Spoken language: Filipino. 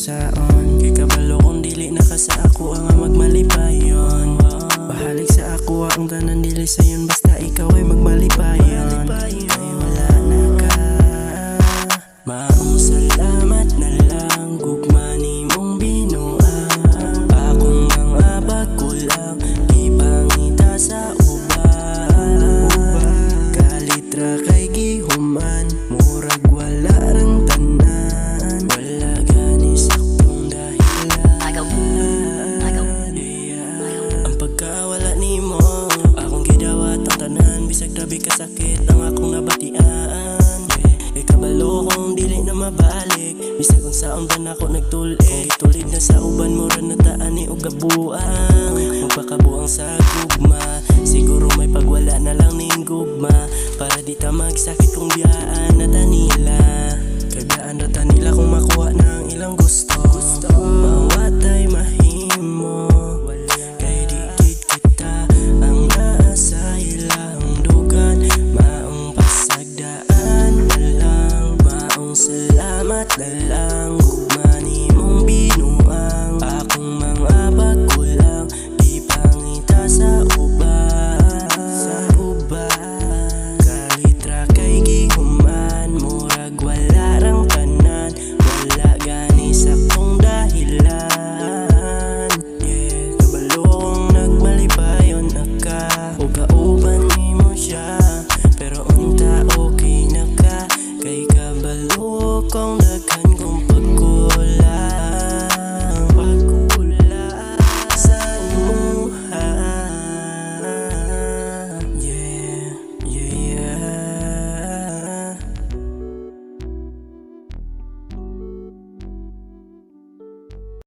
saon. Kay kabalo kung dili na ka sa ako ang magmalipayon. Bahalik sa ako ang tanan dili sayon basta ikaw ay magmalipayon. Kay wala na ka. Maong salamat na lang gugma ni mong binuang. Akong mga bagulang ipangita sa uban. Kalitra kay gihuman murag wala rang tanan. Wala gani saktong dahilan. Ang pagkawala nimo akong gidawat ang tanan. Bisag grabe kasakit ang akong nabatian. Kabalo kong dili na mabalik. Bisag kung saon ba na ako nagtulig. Kung gitulig na sa uban mo rin nataan ni og kabuang. Magpakabuang sa gugma. Siguro may pagwala na lang ning gugma. Para di ta magsakit kung biyaan na tanila. Kay biyaan na tanila kung makuha na ang ilang gusto.